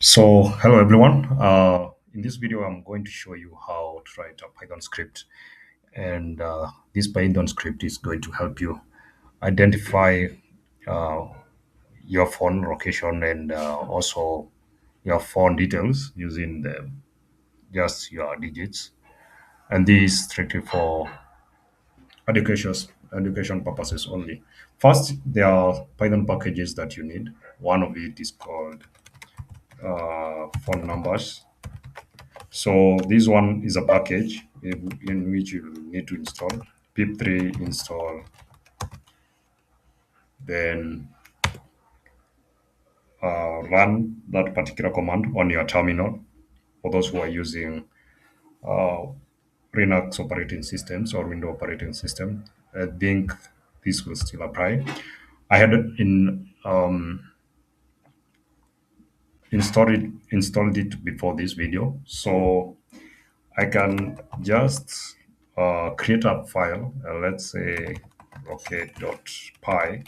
So, hello everyone. In this video, I'm going to show you how to write a Python script. And this Python script is going to help you identify uh, your phone location and also your phone details using just your digits. And this is strictly for education purposes only. First, there are Python packages that you need. One of it is called phone numbers. So this one is a package in which you need to install pip3 install, then run that particular command on your terminal for those who are using uh, Linux operating systems or Windows operating system. I think this will still apply. I had it installed it before this video, so I can just create a file, let's say rocket.py,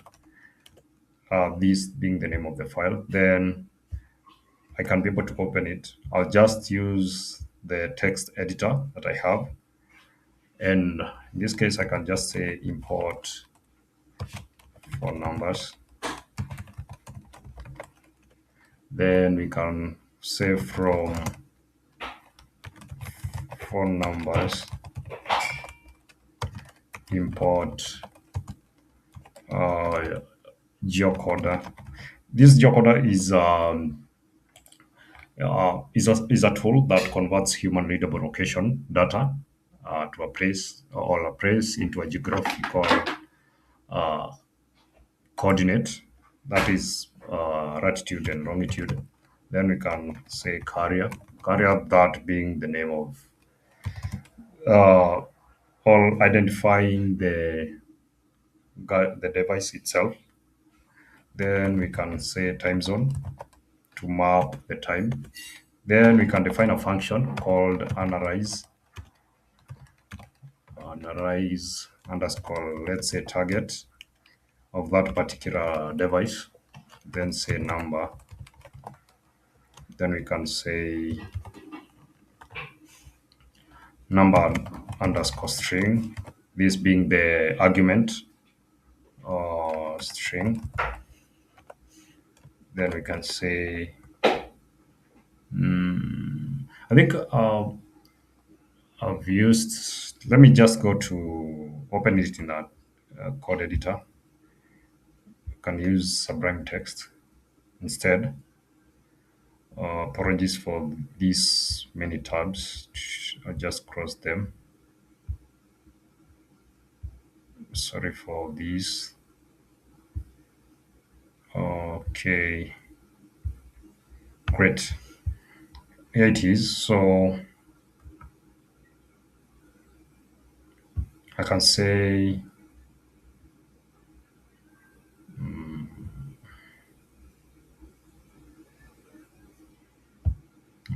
this being the name of the file. Then I can be able to open it. I'll just use the text editor that I have. And in this case, I can just say import phone numbers. Then we can say from phone numbers, import geocoder. This geocoder is a tool that converts human readable location data to a place or a place into a geographical coordinate, that is latitude and longitude. Then we can say carrier, that being the name of uh, or identifying the device itself. Then we can say time zone to map the time. Then we can define a function called analyze underscore, let's say, target of that particular device. Then say number. Then we can say number underscore string, this being the argument or string. Then we can say, I think I've used, let me just go to open it in a code editor. You can use Sublime Text instead. Apologies for these many tabs. I just crossed them. Sorry for these. Okay, great. Here it is. So I can say,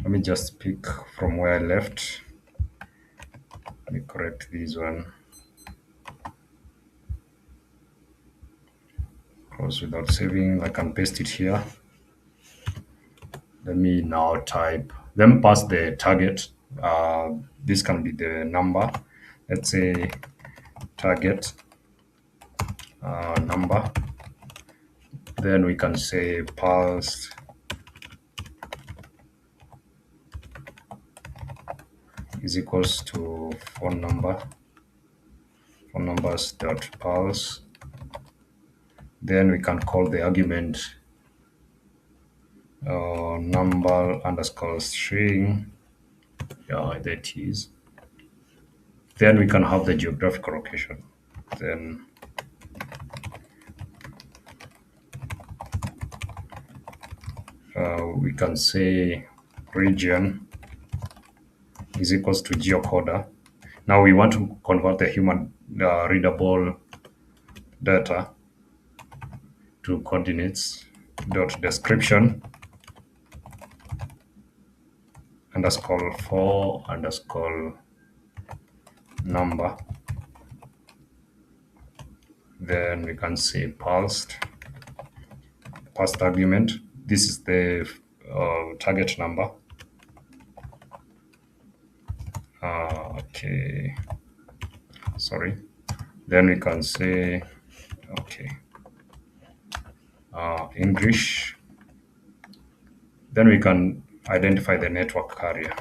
let me just pick from where I left. Let me correct this one. Close without saving. I can paste it here. Let me now type, then pass the target. This can be the number. Let's say target number. Then we can say pass is equals to phone number, phone numbers dot pulse. Then we can call the argument number underscore string. Yeah, that is. Then we can have the geographical location. Then we can say region is equals to geocoder. Now we want to convert the human readable data to coordinates dot description underscore for underscore number. Then we can say passed argument. This is the target number. Okay, sorry. Then we can say, okay, English. Then we can identify the network carrier.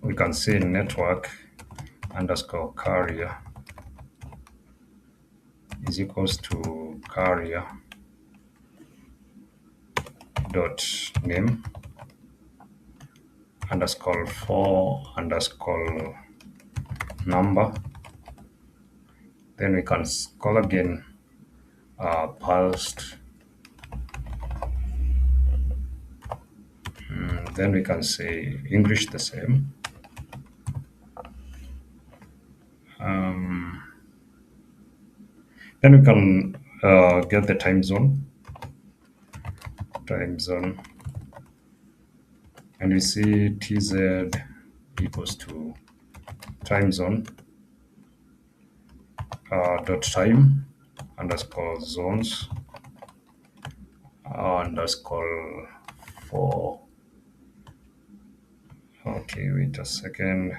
We can say network underscore carrier is equals to carrier dot name underscore for underscore number. Then we can call again pulsed. Then we can say English the same. Then we can get the time zone. And we see TZ equals to time zone dot time underscore zones underscore four. Okay, wait a second.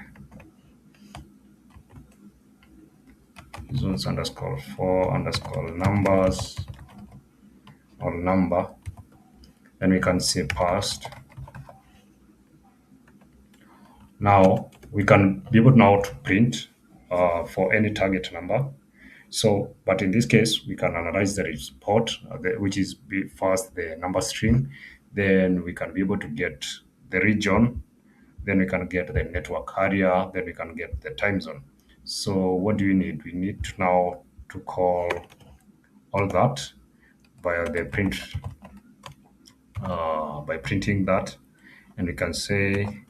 Zones underscore four underscore numbers or number. Then we can say past. Now we can be able now to print for any target number. So, but in this case, we can analyze the report, which is first the number string. Then we can be able to get the region. Then we can get the network area. Then we can get the time zone. So what do we need? We need to now to call all that by the print, by printing that. And we can say,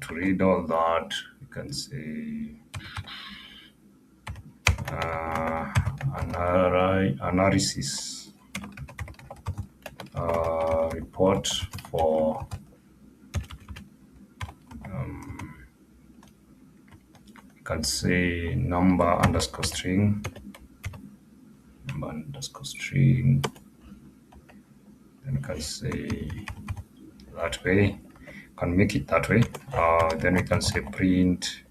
to read all that, we can say analysis report for you can say number underscore string then you can say that way, can make it that way. Then we can say print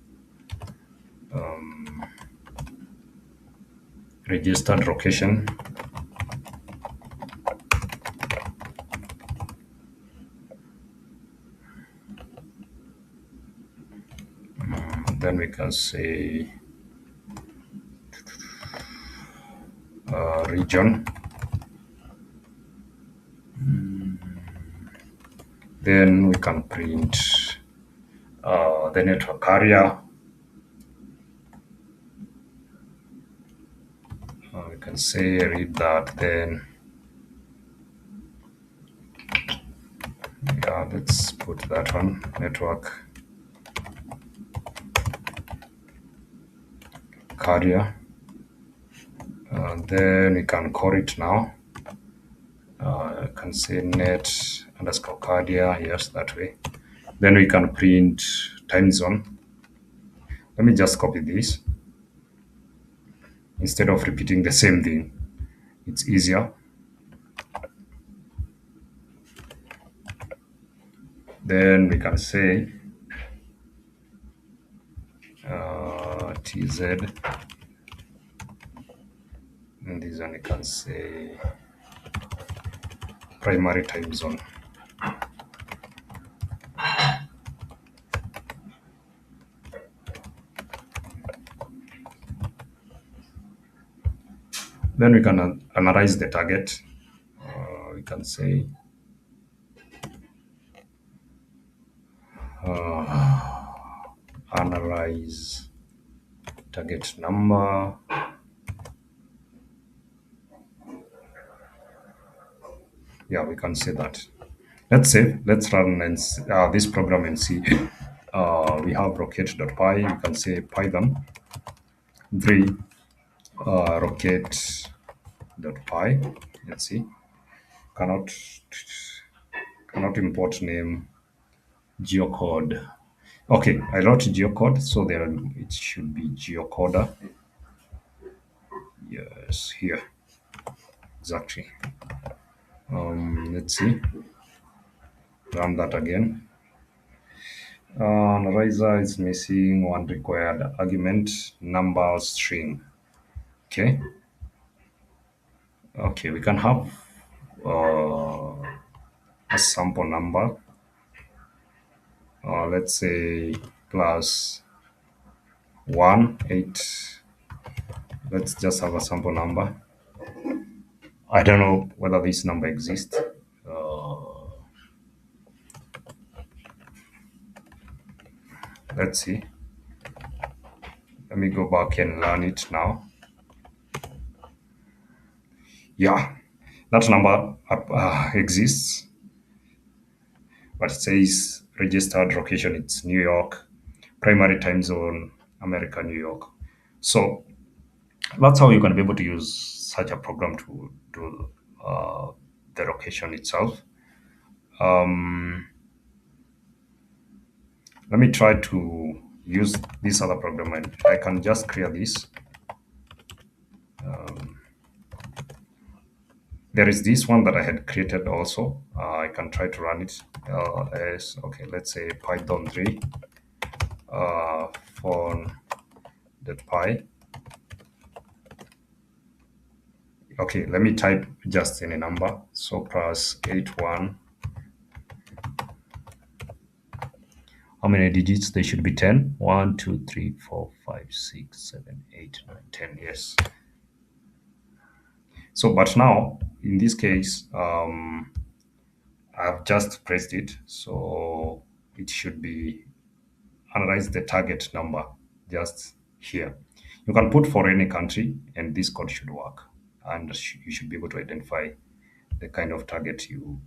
registered location. Then we can say region. Then we can print the network area. We can say read that. Then yeah, let's put that one network carrier. Then we can call it now. I can say net underscore carrier, yes, that way. Then we can print time zone. Let me just copy this. Instead of repeating the same thing, it's easier. Then we can say TZ, and this one we can say primary time zone. Then we can analyze the target. We can say analyze target number. Yeah, we can say that. Let's save. Let's run and this program and see. We have rocket.py. We can say Python 3 rocket.py. Let's see. Cannot import name geocode. Okay, I wrote geocode, so there it should be geocoder. Yes, here exactly. Let's see. Run that again. Analyzer is missing one required argument number string. Okay. Okay, we can have uh, a sample number. Let's say plus 1 8. Let's just have a sample number. I don't know whether this number exists. Let's see. Let me go back and learn it now. Yeah, that number exists, but it says registered location. It's New York, primary time zone, America, New York. So that's how you can be able to use such a program to do the location itself. Um, Let me try to use this other program, and I can just clear this. There is this one that I had created also. I can try to run it as, okay, let's say Python 3 phone.py. Okay, let me type just any number. So plus 81. How many digits? They should be 10. 1, 2, 3, 4, 5, 6, 7, 8, 9, 10. Yes. So, but now in this case, I've just pressed it. So it should be analyze the target number just here. You can put for any country, and this code should work. And you should be able to identify the kind of target you